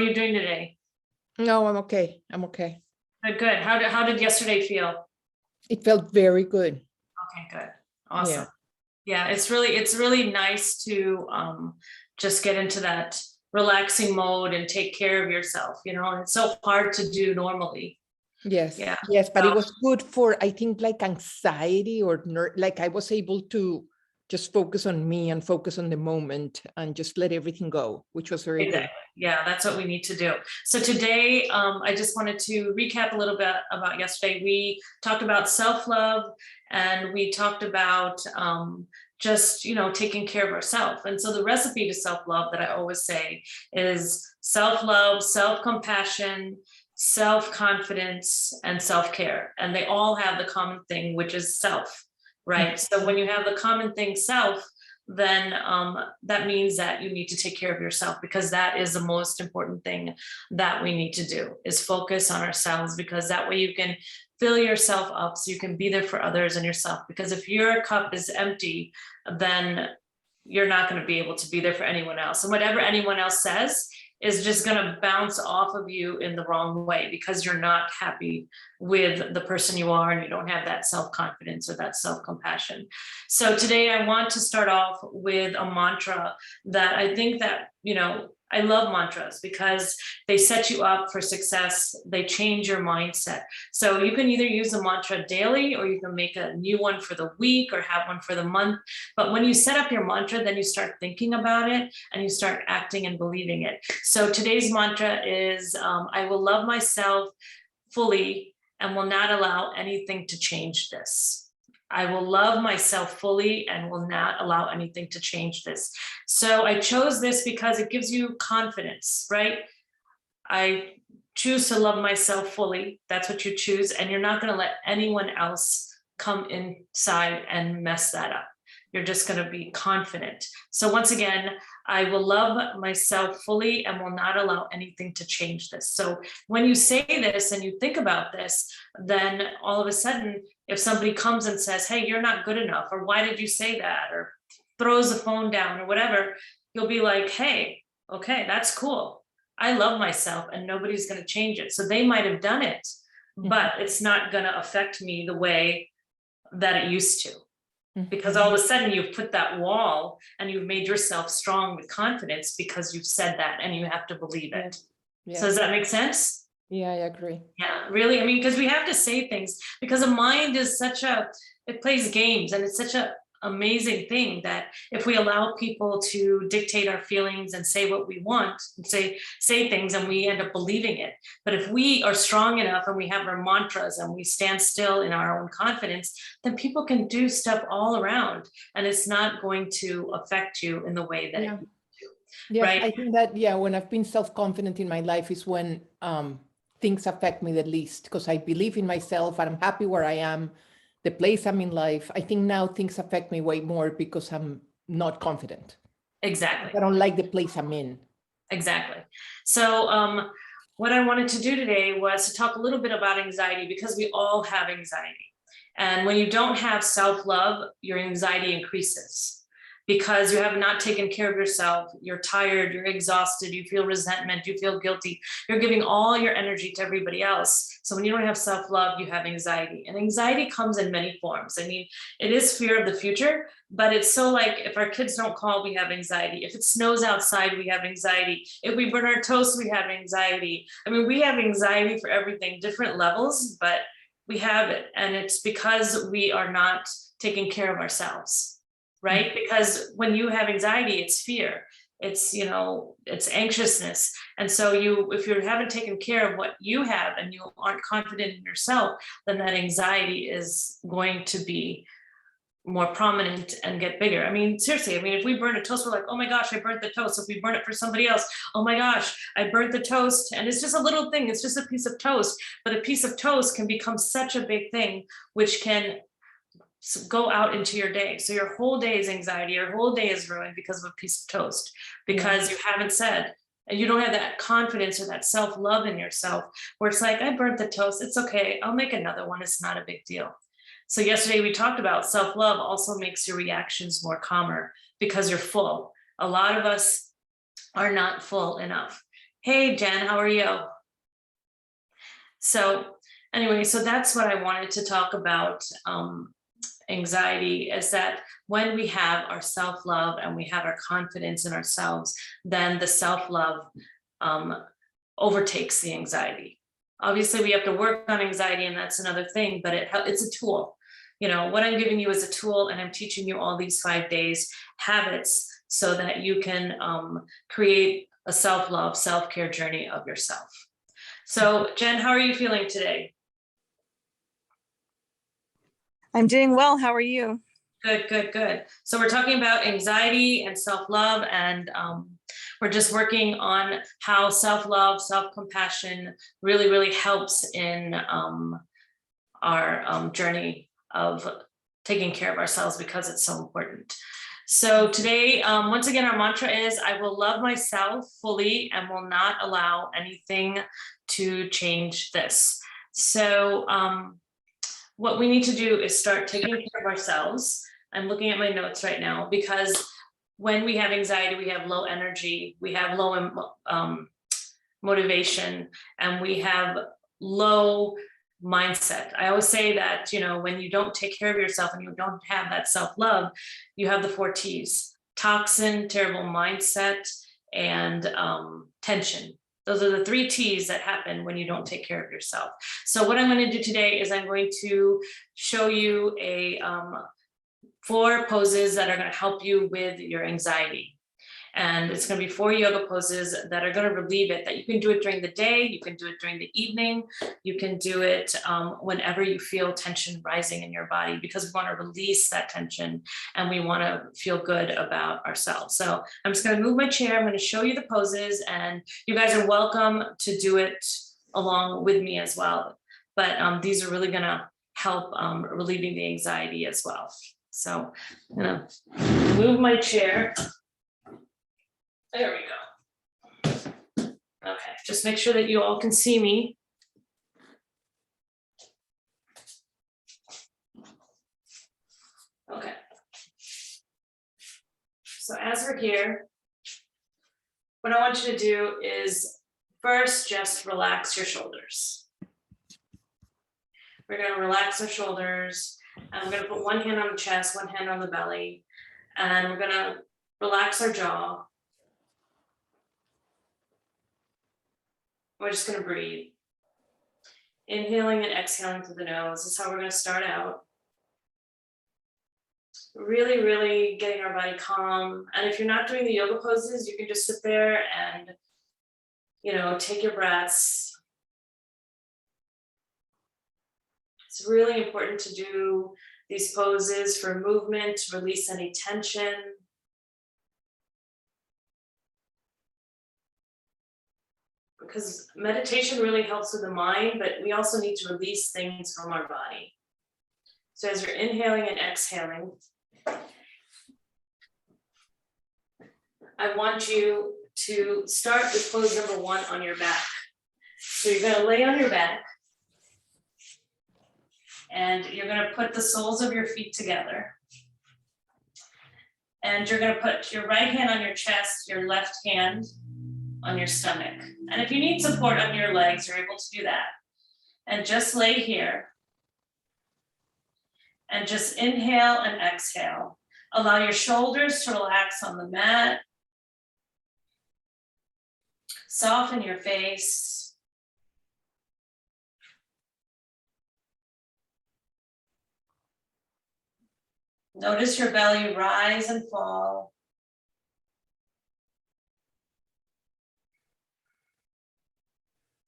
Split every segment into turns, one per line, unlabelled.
you doing today?
No, I'm okay. I'm okay.
Good. How did yesterday feel?
It felt very good.
Okay, good. Awesome.
Yeah.
Yeah, it's really nice to just get into that relaxing mode and take care of yourself, and it's so hard to do normally.
Yes.
Yeah.
Yes, but
So-
it was good for, I think, like anxiety or like I was able to just focus on me and focus on the moment and just let everything go, which was very
Exactly. Yeah, that's what we need to do. So today, I just wanted to recap a little bit about yesterday. We talked about self-love and we talked about just, taking care of ourselves. And so the recipe to self-love that I always say is self-love, self-compassion, self-confidence, and self-care. And they all have the common thing, which is self, right? So when you have the common thing, self, then that means that you need to take care of yourself, because that is the most important thing that we need to do, is focus on ourselves, because that way you can fill yourself up so you can be there for others and yourself. Because if your cup is empty, then you're not going to be able to be there for anyone else. And whatever anyone else says is just going to bounce off of you in the wrong way, because you're not happy with the person you are and you don't have that self-confidence or that self-compassion. So today I want to start off with a mantra that I think that, I love mantras because they set you up for success. They change your mindset. So you can either use a mantra daily, or you can make a new one for the week or have one for the month. But when you set up your mantra, then you start thinking about it and you start acting and believing it. So today's mantra is, I will love myself fully and will not allow anything to change this. I will love myself fully and will not allow anything to change this. So I chose this because it gives you confidence, right? I choose to love myself fully. That's what you choose. And you're not going to let anyone else come inside and mess that up. You're just going to be confident. So once again, I will love myself fully and will not allow anything to change this. So when you say this and you think about this, then all of a sudden, if somebody comes and says, hey, you're not good enough, or why did you say that, or throws the phone down or whatever, you'll be like, hey, okay, that's cool. I love myself and nobody's going to change it. So they might have done it, but it's not going to affect me the way that it used to. Because all of a sudden you've put that wall and you've made yourself strong with confidence because you've said that and you have to believe it.
Yeah.
So does that make sense?
Yeah, I agree.
Yeah, really. I mean, because we have to say things, because the mind is it plays games, and it's such a amazing thing that if we allow people to dictate our feelings and say what we want and say things, and we end up believing it. But if we are strong enough and we have our mantras and we stand still in our own confidence, then people can do stuff all around and it's not going to affect you in the way that it used to.
Yes,
right?
I think that, when I've been self-confident in my life is when things affect me the least, because I believe in myself and I'm happy where I am, the place I'm in life. I think now things affect me way more because I'm not confident.
Exactly.
I don't like the place I'm in.
Exactly. So what I wanted to do today was to talk a little bit about anxiety, because we all have anxiety. And when you don't have self-love, your anxiety increases because you have not taken care of yourself. You're tired, you're exhausted, you feel resentment, you feel guilty. You're giving all your energy to everybody else. So when you don't have self-love, you have anxiety. And anxiety comes in many forms. I mean, it is fear of the future, but it's so like if our kids don't call, we have anxiety. If it snows outside, we have anxiety. If we burn our toast, we have anxiety. I mean, we have anxiety for everything, different levels, but we have it. And it's because we are not taking care of ourselves. Right? Because when you have anxiety, it's fear, it's anxiousness. And so if you haven't taken care of what you have and you aren't confident in yourself, then that anxiety is going to be more prominent and get bigger. I mean, seriously, if we burn a toast, we're like, oh my gosh, I burnt the toast. If we burn it for somebody else, oh my gosh, I burnt the toast. And it's just a little thing. It's just a piece of toast, but a piece of toast can become such a big thing, which can go out into your day. So your whole day is anxiety, your whole day is ruined because of a piece of toast, because you haven't said, and you don't have that confidence or that self-love in yourself, where it's like, I burnt the toast, it's okay, I'll make another one, it's not a big deal. So yesterday we talked about self-love also makes your reactions more calmer because you're full. A lot of us are not full enough. Hey, Jen, how are you? So anyway, so that's what I wanted to talk about. Anxiety is that when we have our self-love and we have our confidence in ourselves, then the self-love um, overtakes the anxiety. Obviously, we have to work on anxiety, and that's another thing, but it's a tool. You know, what I'm giving you is a tool, and I'm teaching you all these 5 days habits so that you can create a self-love, self-care journey of yourself. So, Jen, how are you feeling today?
I'm doing well. How are you?
Good, good, good. So we're talking about anxiety and self-love, and we're just working on how self-love, self-compassion really, really helps in our journey of taking care of ourselves, because it's so important. So today, once again, our mantra is, I will love myself fully and will not allow anything to change this. So what we need to do is start taking care of ourselves. I'm looking at my notes right now, because when we have anxiety, we have low energy, we have low motivation, and we have low mindset. I always say that, you know, when you don't take care of yourself and you don't have that self-love, you have the 4 T's: toxin, terrible mindset, and tension. Those are the 3 T's that happen when you don't take care of yourself. So what I'm going to do today is I'm going to show you a 4 poses that are going to help you with your anxiety. And it's going to be 4 yoga poses that are going to relieve it, that you can do it during the day, you can do it during the evening, you can do it whenever you feel tension rising in your body, because we want to release that tension and we want to feel good about ourselves. So I'm just going to move my chair, I'm going to show you the poses, and you guys are welcome to do it along with me as well. But these are really going to help relieving the anxiety as well. So I'm going to move my chair. There we go. Okay, just make sure that you all can see me. Okay. So as we're here, what I want you to do is first just relax your shoulders. We're going to relax our shoulders, and I'm going to put one hand on the chest, one hand on the belly, and we're going to relax our jaw. We're just going to breathe. Inhaling and exhaling through the nose. This is how we're going to start out. Really, really getting our body calm. And if you're not doing the yoga poses, you can just sit there and, you know, take your breaths. It's really important to do these poses for movement, to release any tension. Because meditation really helps with the mind, but we also need to release things from our body. So as you're inhaling and exhaling, I want you to start with pose number 1 on your back. So you're going to lay on your back, and you're going to put the soles of your feet together. And you're going to put your right hand on your chest, your left hand on your stomach. And if you need support on your legs, you're able to do that. And just lay here. And just inhale and exhale. Allow your shoulders to relax on the mat. Soften your face. Notice your belly rise and fall.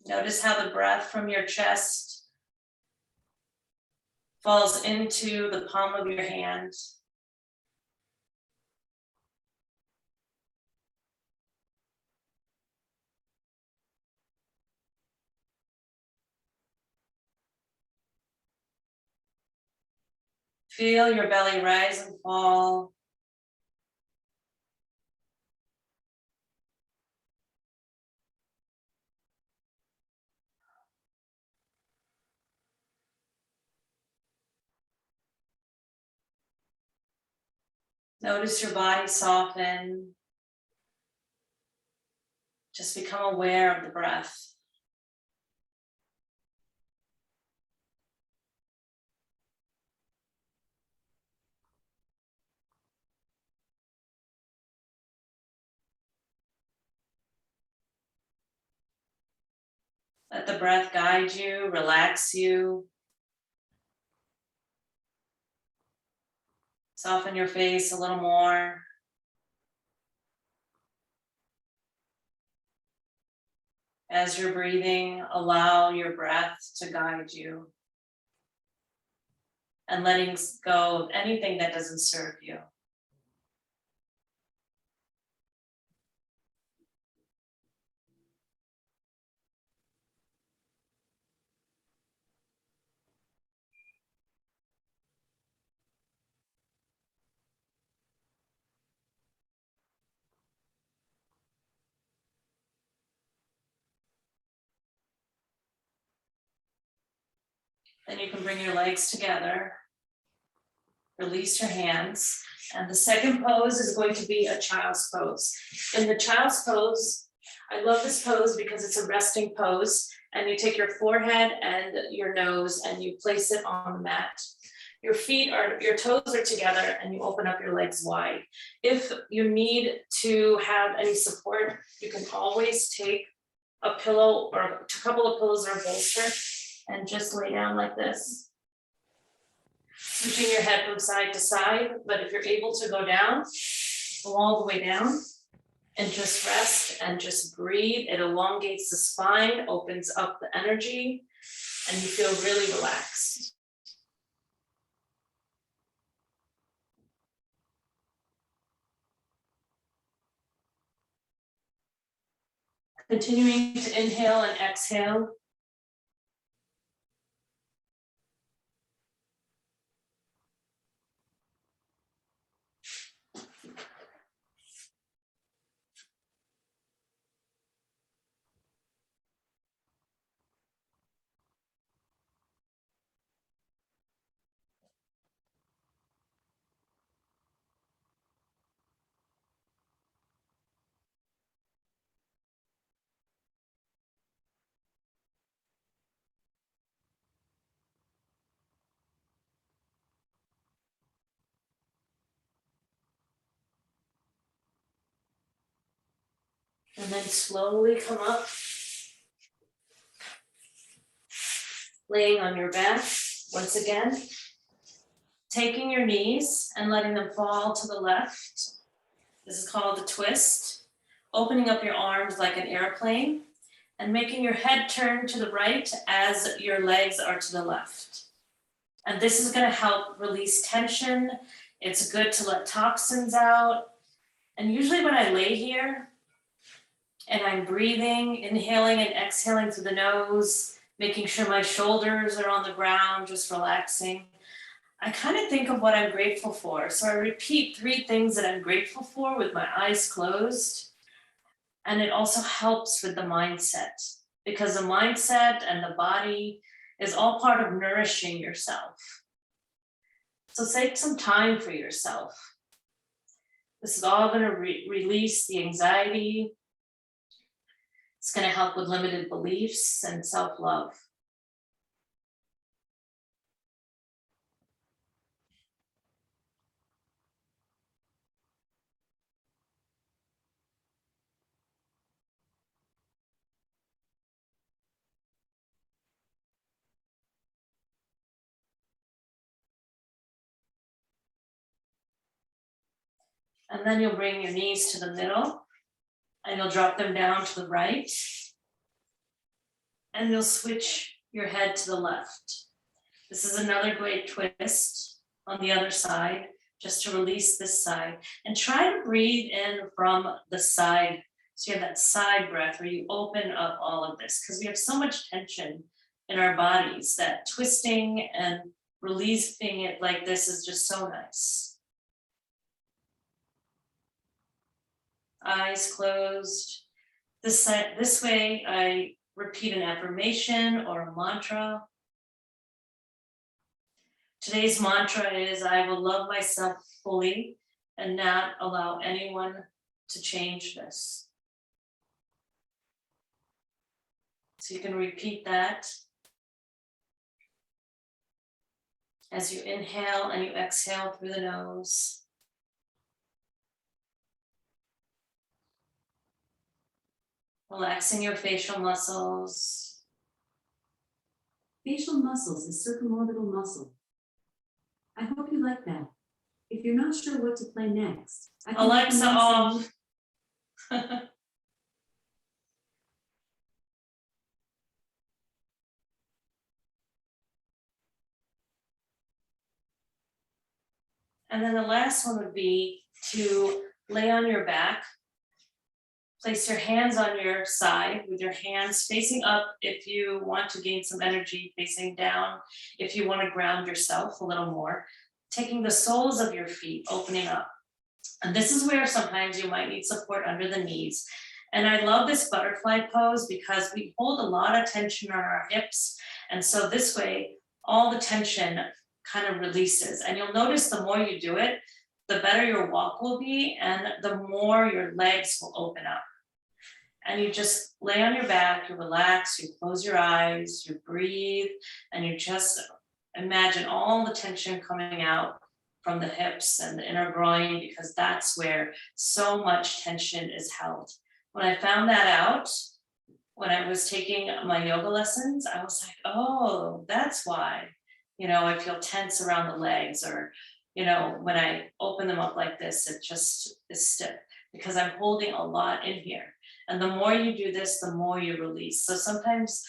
Notice how the breath from your chest falls into the palm of your hand. Feel your belly rise and fall. Notice your body soften. Just become aware of the breath. Let the breath guide you, relax you. Soften your face a little more. As you're breathing, allow your breath to guide you. And letting go of anything that doesn't serve you. Then you can bring your legs together. Release your hands. And the second pose is going to be a child's pose. In the child's pose, I love this pose because it's a resting pose. And you take your forehead and your nose and you place it on the mat. Your toes are together and you open up your legs wide. If you need to have any support, you can always take a pillow or a couple of pillows or a bolster and just lay down like this. Switching your head from side to side, but if you're able to go down, go all the way down and just rest and just breathe. It elongates the spine, opens up the energy, and you feel really relaxed. Continuing to inhale and exhale. And then slowly come up, laying on your back once again, taking your knees and letting them fall to the left. This is called a twist. Opening up your arms like an airplane and making your head turn to the right as your legs are to the left. And this is going to help release tension. It's good to let toxins out. And usually when I lay here and I'm breathing, inhaling and exhaling through the nose, making sure my shoulders are on the ground, just relaxing, I kind of think of what I'm grateful for. So I repeat 3 things that I'm grateful for with my eyes closed. And it also helps with the mindset, because the mindset and the body is all part of nourishing yourself. So take some time for yourself. This is all going to release the anxiety. It's going to help with limited beliefs and self-love. And then you'll bring your knees to the middle and you'll drop them down to the right. And you'll switch your head to the left. This is another great twist on the other side, just to release this side. And try to breathe in from the side. So you have that side breath where you open up all of this, because we have so much tension in our bodies that twisting and releasing it like this is just so nice. Eyes closed. This way, I repeat an affirmation or a mantra. Today's mantra is, I will love myself fully and not allow anyone to change this. So you can repeat that as you inhale and you exhale through the nose. Relaxing your facial muscles.
Facial muscles is circumorbital muscle. I hope you like that. If you're not sure what to play next, I can
Alexa
recommend some-
off. And then the last one would be to lay on your back. Place your hands on your side with your hands facing up if you want to gain some energy, facing down if you want to ground yourself a little more. Taking the soles of your feet, opening up. And this is where sometimes you might need support under the knees. And I love this butterfly pose because we hold a lot of tension on our hips. And so this way, all the tension kind of releases. And you'll notice the more you do it, the better your walk will be and the more your legs will open up. And you just lay on your back, you relax, you close your eyes, you breathe, and you just imagine all the tension coming out from the hips and the inner groin, because that's where so much tension is held. When I found that out, when I was taking my yoga lessons, I was like, oh, that's why, I feel tense around the legs, or, when I open them up like this, it just is stiff because I'm holding a lot in here. And the more you do this, the more you release. So sometimes,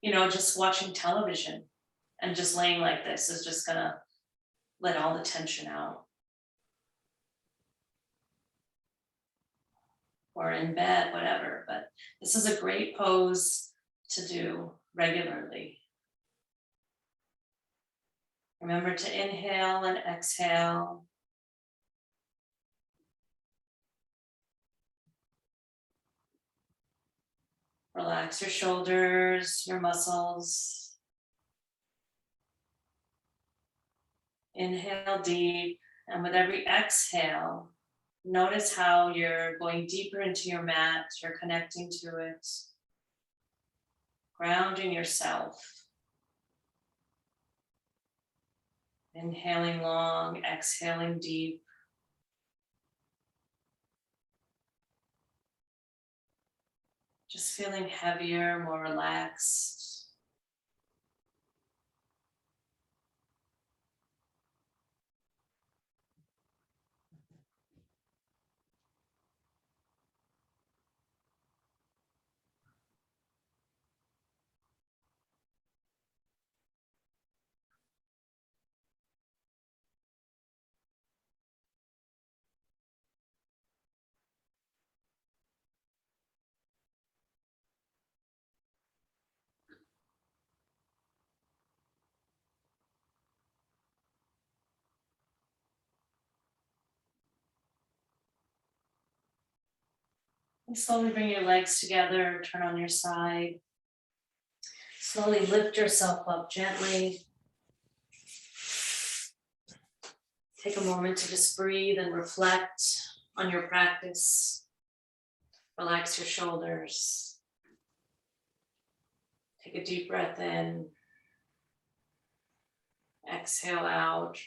just watching television and just laying like this is just gonna let all the tension out. Or in bed, whatever, but this is a great pose to do regularly. Remember to inhale and exhale. Relax your shoulders, your muscles. Inhale deep, and with every exhale, notice how you're going deeper into your mat, you're connecting to it, grounding yourself. Inhaling long, exhaling deep. Just feeling heavier, more relaxed. And slowly bring your legs together, turn on your side. Slowly lift yourself up gently. Take a moment to just breathe and reflect on your practice. Relax your shoulders. Take a deep breath in. Exhale out.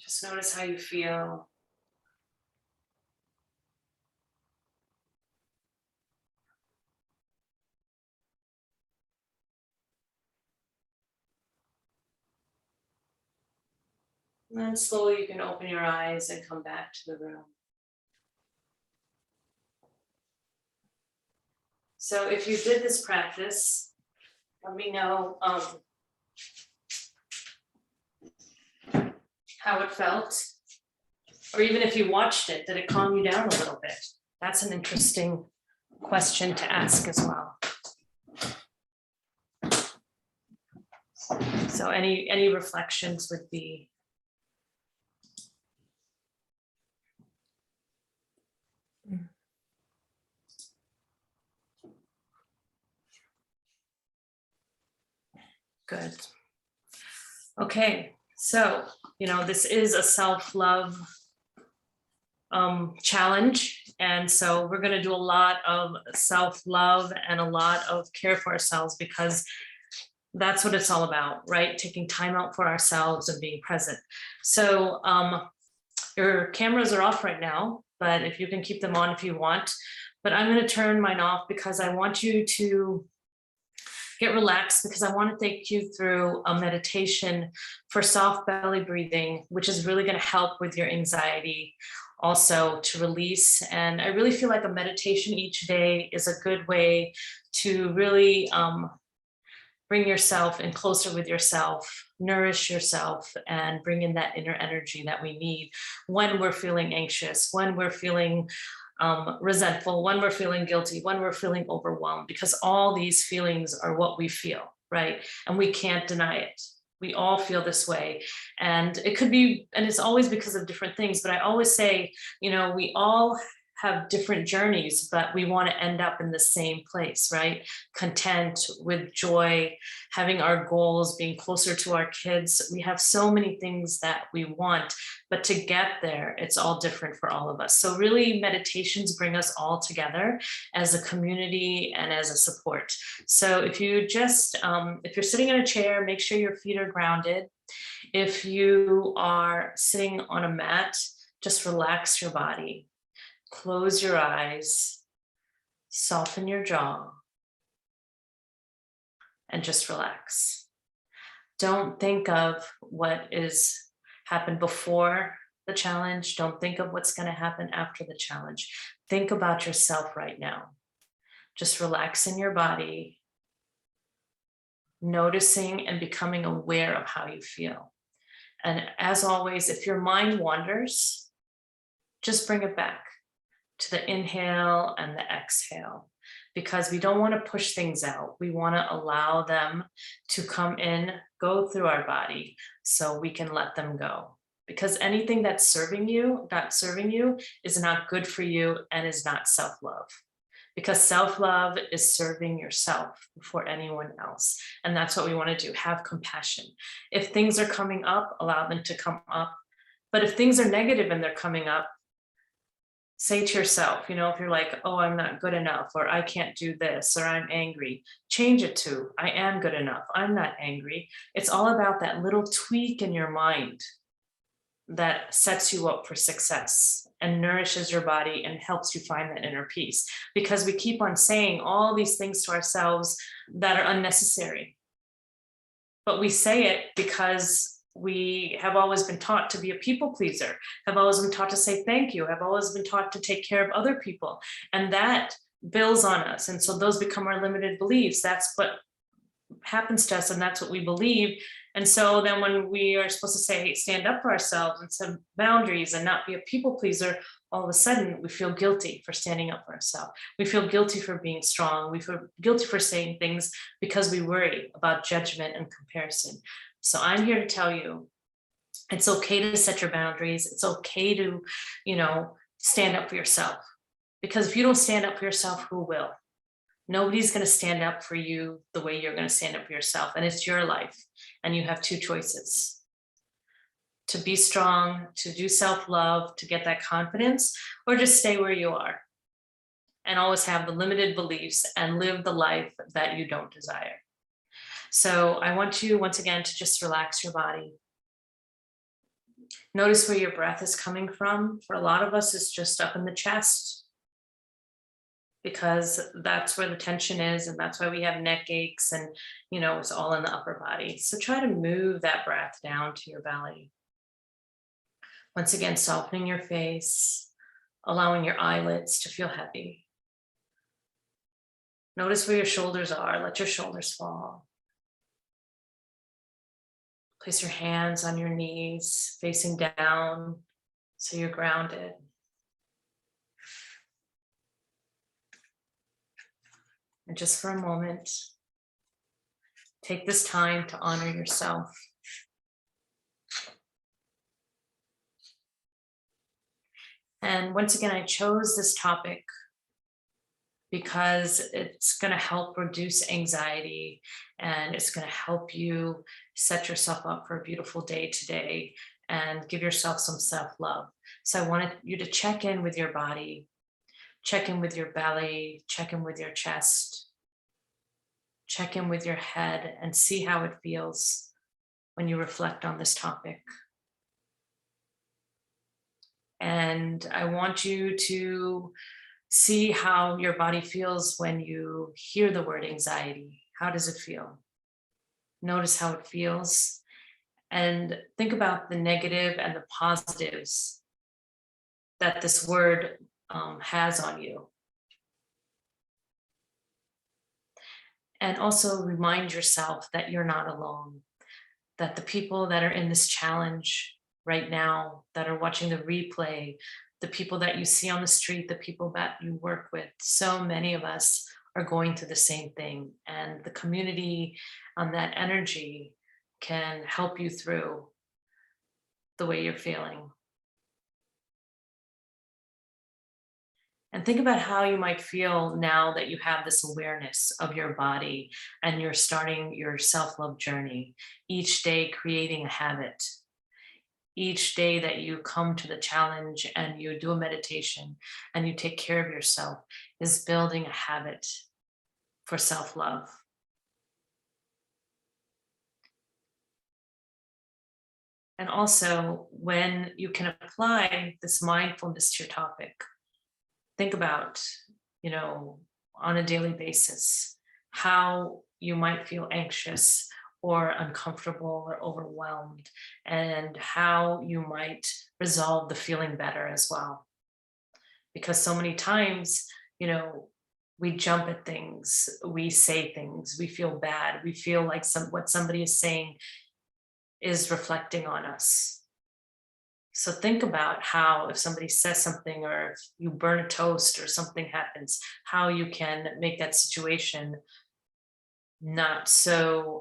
Just notice how you feel. And then slowly you can open your eyes and come back to the room. So if you did this practice, let me know how it felt. Or even if you watched it, did it calm you down a little bit? That's an interesting question to ask as well. So any reflections would be. Good. Okay, so, this is a self-love challenge. And so we're going to do a lot of self-love and a lot of care for ourselves, because that's what it's all about, right? Taking time out for ourselves and being present. So your cameras are off right now, but if you can keep them on if you want. But I'm going to turn mine off because I want you to get relaxed, because I want to take you through a meditation for soft belly breathing, which is really going to help with your anxiety also to release. And I really feel like a meditation each day is a good way to really bring yourself in closer with yourself, nourish yourself, and bring in that inner energy that we need when we're feeling anxious, when we're feeling resentful, when we're feeling guilty, when we're feeling overwhelmed, because all these feelings are what we feel, right? And we can't deny it. We all feel this way. And it could be, and it's always because of different things, but I always say, we all have different journeys, but we want to end up in the same place, right? Content, with joy, having our goals, being closer to our kids. We have so many things that we want, but to get there, it's all different for all of us. So really, meditations bring us all together as a community and as a support. So if you just, if you're sitting in a chair, make sure your feet are grounded. If you are sitting on a mat, just relax your body. Close your eyes, soften your jaw, and just relax. Don't think of what is happened before the challenge. Don't think of what's going to happen after the challenge. Think about yourself right now. Just relax in your body, noticing and becoming aware of how you feel. And as always, if your mind wanders, just bring it back to the inhale and the exhale, because we don't want to push things out. We want to allow them to come in, go through our body, so we can let them go. Because anything that's serving you, not serving you, is not good for you and is not self-love. Because self-love is serving yourself before anyone else. And that's what we want to do, have compassion. If things are coming up, allow them to come up. But if things are negative and they're coming up, say to yourself, if you're like, oh, I'm not good enough, or I can't do this, or I'm angry, change it to, I am good enough, I'm not angry. It's all about that little tweak in your mind that sets you up for success and nourishes your body and helps you find that inner peace. Because we keep on saying all these things to ourselves that are unnecessary. But we say it because we have always been taught to be a people pleaser, have always been taught to say thank you, have always been taught to take care of other people. And that builds on us. And so those become our limited beliefs. That's what happens to us, and that's what we believe. And so then when we are supposed to say, stand up for ourselves and set boundaries and not be a people pleaser, all of a sudden we feel guilty for standing up for ourselves. We feel guilty for being strong. We feel guilty for saying things because we worry about judgment and comparison. So I'm here to tell you, it's okay to set your boundaries. It's okay to, stand up for yourself. Because if you don't stand up for yourself, who will? Nobody's going to stand up for you the way you're going to stand up for yourself. And it's your life. And you have two choices: to be strong, to do self-love, to get that confidence, or just stay where you are and always have the limited beliefs and live the life that you don't desire. So I want you once again to just relax your body. Notice where your breath is coming from. For a lot of us, it's just up in the chest, because that's where the tension is, and that's why we have neck aches, and it's all in the upper body. So try to move that breath down to your belly. Once again, softening your face, allowing your eyelids to feel heavy. Notice where your shoulders are. Let your shoulders fall. Place your hands on your knees, facing down, so you're grounded. And just for a moment, take this time to honor yourself. And once again, I chose this topic because it's going to help reduce anxiety, and it's going to help you set yourself up for a beautiful day today and give yourself some self-love. So I wanted you to check in with your body, check in with your belly, check in with your chest, check in with your head, and see how it feels when you reflect on this topic. And I want you to see how your body feels when you hear the word anxiety. How does it feel? Notice how it feels. And think about the negative and the positives that this word has on you. And also remind yourself that you're not alone, that the people that are in this challenge right now, that are watching the replay, the people that you see on the street, the people that you work with, so many of us are going through the same thing. And the community on that energy can help you through the way you're feeling. And think about how you might feel now that you have this awareness of your body and you're starting your self-love journey, each day creating a habit. Each day that you come to the challenge and you do a meditation and you take care of yourself is building a habit for self-love. And also, when you can apply this mindfulness to your topic, think about, on a daily basis, how you might feel anxious or uncomfortable or overwhelmed, and how you might resolve the feeling better as well. Because so many times, we jump at things, we say things, we feel bad, we feel like what somebody is saying is reflecting on us. So think about how, if somebody says something or if you burn a toast or something happens, how you can make that situation not so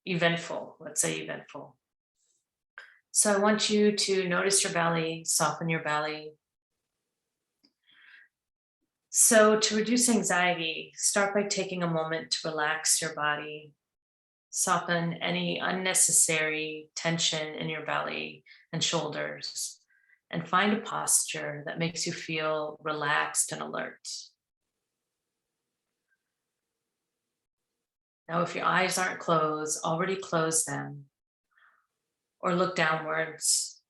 eventful, let's say eventful. So I want you to notice your belly, soften your belly. So to reduce anxiety, start by taking a moment to relax your body. Soften any unnecessary tension in your belly and shoulders, and find a posture that makes you feel relaxed and alert. Now, if your eyes aren't closed, already close them, or look downwards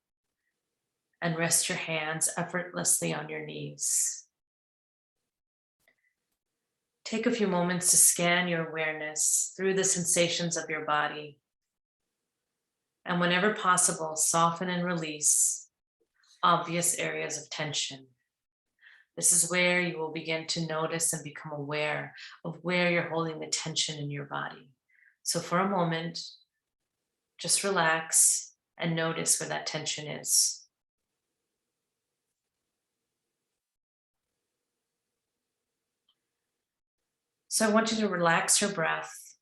and rest your hands effortlessly on your knees. Take a few moments to scan your awareness through the sensations of your body. And whenever possible, soften and release obvious areas of tension. This is where you will begin to notice and become aware of where you're holding the tension in your body. So for a moment, just relax and notice where that tension is. So I want you to relax your breath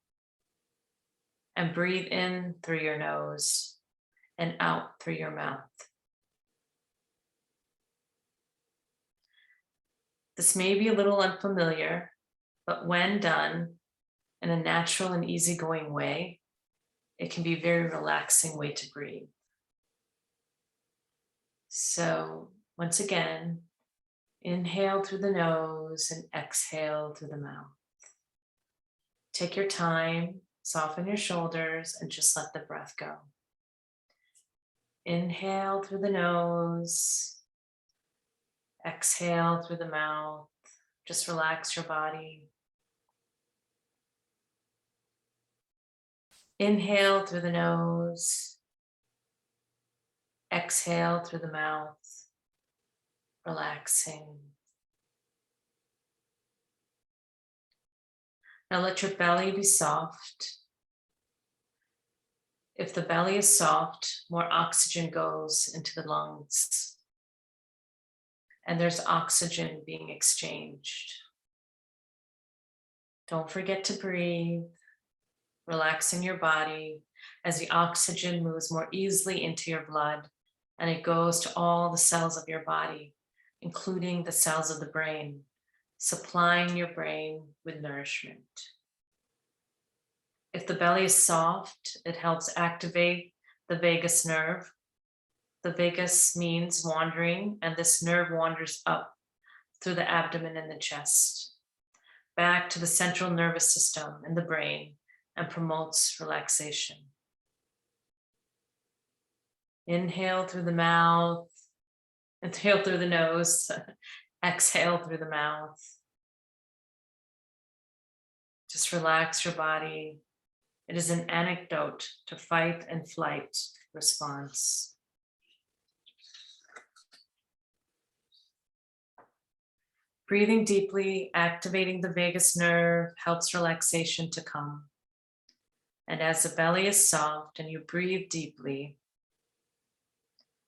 and breathe in through your nose and out through your mouth. This may be a little unfamiliar, but when done in a natural and easygoing way, it can be a very relaxing way to breathe. So once again, inhale through the nose and exhale through the mouth. Take your time, soften your shoulders, and just let the breath go. Inhale through the nose, exhale through the mouth. Just relax your body. Inhale through the nose, exhale through the mouth, relaxing. Now let your belly be soft. If the belly is soft, more oxygen goes into the lungs, and there's oxygen being exchanged. Don't forget to breathe, relaxing your body as the oxygen moves more easily into your blood, and it goes to all the cells of your body, including the cells of the brain, supplying your brain with nourishment. If the belly is soft, it helps activate the vagus nerve. The vagus means wandering, and this nerve wanders up through the abdomen and the chest, back to the central nervous system in the brain, and promotes relaxation. Inhale through the mouth, inhale through the nose, exhale through the mouth. Just relax your body. It is an antidote to fight and flight response. Breathing deeply, activating the vagus nerve helps relaxation to come. And as the belly is soft and you breathe deeply,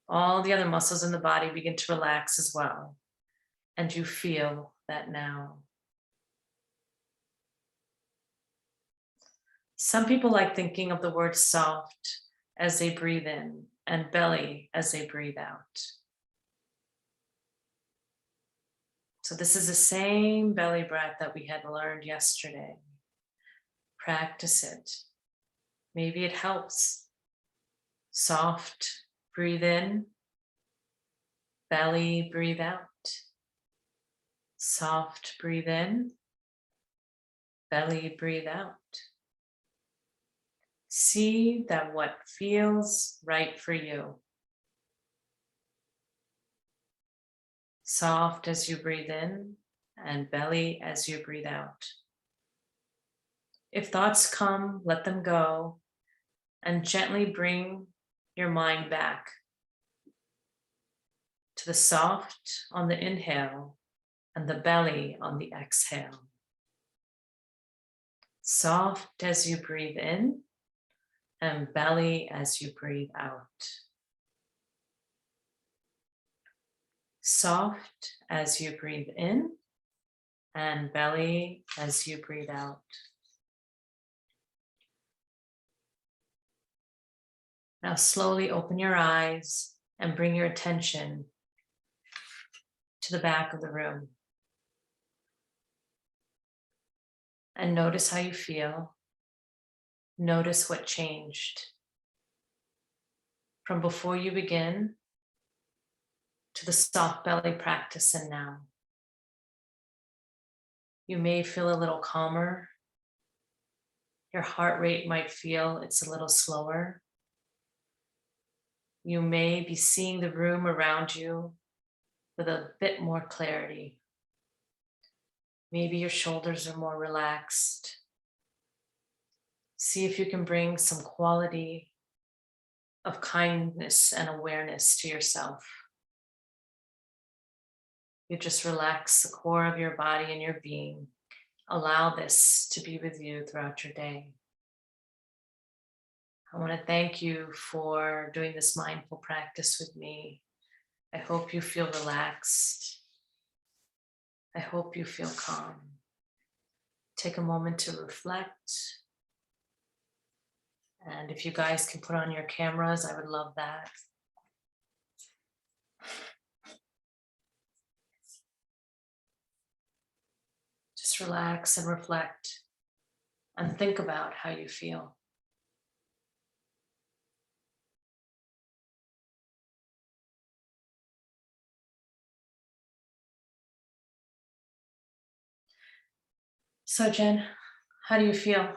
all the other muscles in the body begin to relax as well. And you feel that now. Some people like thinking of the word soft as they breathe in and belly as they breathe out. So this is the same belly breath that we had learned yesterday. Practice it. Maybe it helps. Soft, breathe in. Belly, breathe out. Soft, breathe in. Belly, breathe out. See that what feels right for you. Soft as you breathe in and belly as you breathe out. If thoughts come, let them go and gently bring your mind back to the soft on the inhale and the belly on the exhale. Soft as you breathe in and belly as you breathe out. Soft as you breathe in and belly as you breathe out. Now slowly open your eyes and bring your attention to the back of the room. And notice how you feel. Notice what changed from before you begin to the soft belly practice and now. You may feel a little calmer. Your heart rate might feel it's a little slower. You may be seeing the room around you with a bit more clarity. Maybe your shoulders are more relaxed. See if you can bring some quality of kindness and awareness to yourself. You just relax the core of your body and your being. Allow this to be with you throughout your day. I want to thank you for doing this mindful practice with me. I hope you feel relaxed. I hope you feel calm. Take a moment to reflect. And if you guys can put on your cameras, I would love that. Just relax and reflect and think about how you feel. So Jen, how do you feel?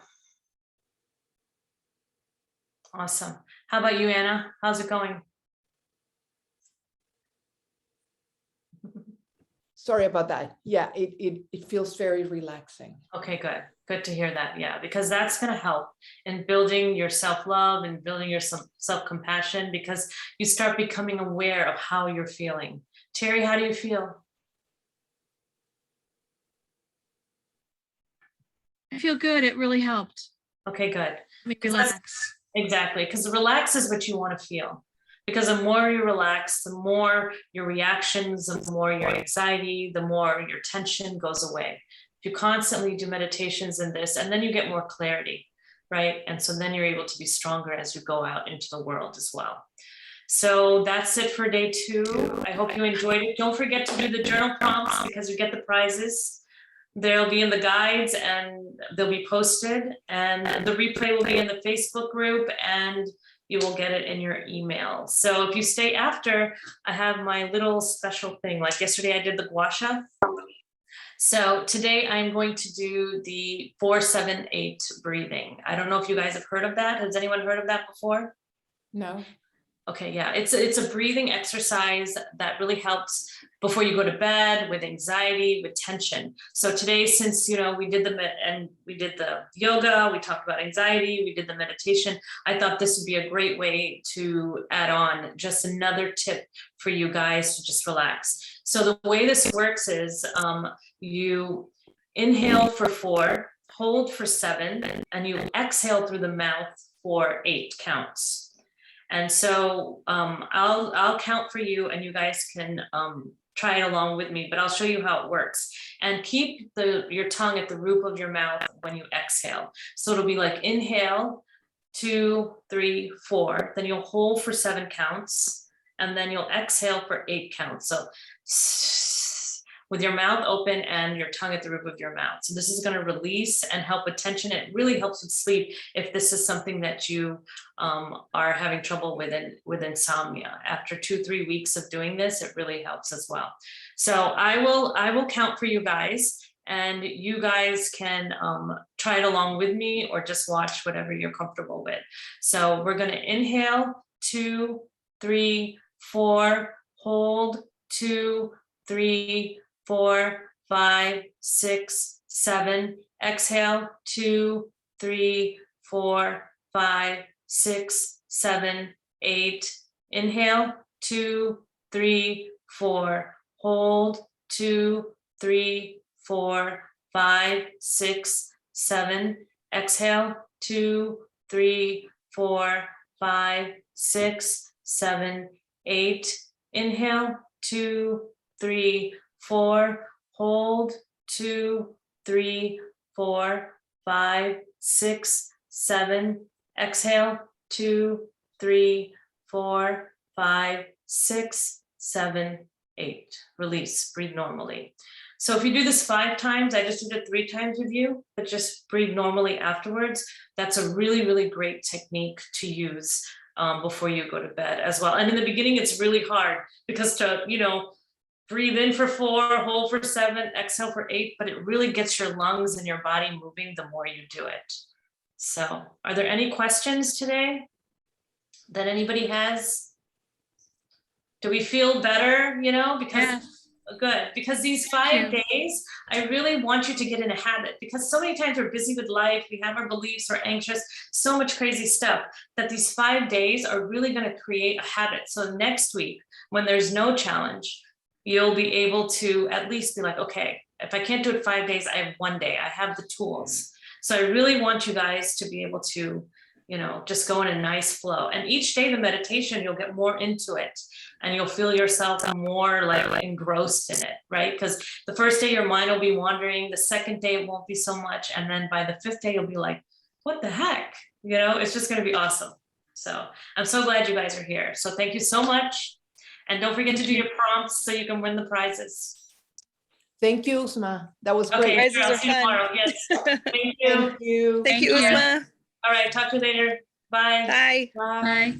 Awesome. How about you, Anna? How's it going?
Sorry about that. Yeah, it feels very relaxing.
Okay, good. Good to hear that. Yeah, because that's going to help in building your self-love and building your self-compassion, because you start becoming aware of how you're feeling. Terry, how do you feel?
I feel good. It really helped
Okay, good.
me
'Cause that's-
relax.
Exactly, because relax is what you want to feel. Because the more you relax, the more your reactions, the more your anxiety, the more your tension goes away. If you constantly do meditations in this, and then you get more clarity, right? And so then you're able to be stronger as you go out into the world as well. So that's it for day 2. I hope you enjoyed it. Don't forget to do the journal prompts because you get the prizes. They'll be in the guides and they'll be posted, and the replay will be in the Facebook group, and you will get it in your email. So if you stay after, I have my little special thing. Like yesterday I did the gua sha. So today I'm going to do the 4-7-8 breathing. I don't know if you guys have heard of that. Has anyone heard of that before?
No.
Okay, yeah, it's a breathing exercise that really helps before you go to bed with anxiety, with tension. So today, since we did the yoga, we talked about anxiety, we did the meditation, I thought this would be a great way to add on just another tip for you guys to just relax. So the way this works is you inhale for 4, hold for 7, and you exhale through the mouth for 8 counts. And so I'll count for you and you guys can try it along with me, but I'll show you how it works. And keep your tongue at the roof of your mouth when you exhale. So it'll be like inhale, 2, 3, 4, then you'll hold for 7 counts, and then you'll exhale for 8 counts. So with your mouth open and your tongue at the roof of your mouth. So this is going to release and help with tension. It really helps with sleep if this is something that you are having trouble with insomnia. After 2-3 weeks of doing this, it really helps as well. So I will count for you guys, and you guys can try it along with me or just watch whatever you're comfortable with. So we're going to inhale 2, 3, 4, hold 2, 3, 4, 5, 6, 7, exhale 2, 3, 4, 5, 6, 7, 8, inhale 2, 3, 4, hold 2, 3, 4, 5, 6, 7, exhale 2, 3, 4, 5, 6, 7, 8, inhale 2, 3, 4, hold 2, 3, 4, 5, 6, 7, exhale 2, 3, 4, 5, 6, 7, 8. Release, breathe normally. So if you do this 5 times, I just did it 3 times with you, but just breathe normally afterwards. That's a really, really great technique to use before you go to bed as well. And in the beginning, it's really hard because to, breathe in for 4, hold for 7, exhale for 8, but it really gets your lungs and your body moving the more you do it. So are there any questions today that anybody has? Do we feel better, because
Yes.
good, because these 5 days, I really want you to get in a habit, because so many times we're busy with life, we have our beliefs, we're anxious, so much crazy stuff, that these 5 days are really going to create a habit. So next week, when there's no challenge, you'll be able to at least be like, okay, if I can't do it 5 days, I have 1 day, I have the tools. So I really want you guys to be able to, just go in a nice flow. And each day the meditation, you'll get more into it and you'll feel yourself more like engrossed in it, right? Because the first day your mind will be wandering, the second day it won't be so much. And then by the 5th day, you'll be like, what the heck? It's just going to be awesome. So I'm so glad you guys are here. So thank you so much. And don't forget to do your prompts so you can win the prizes.
Thank you, Usma. That was great.
Okay,
Prizes
sure, I'll
are
see you
fun.
tomorrow. Yes. Thank you.
Thank you.
Thank you,
Thank you.
Uzma.
All right, talk to you later. Bye.
Bye.
Bye.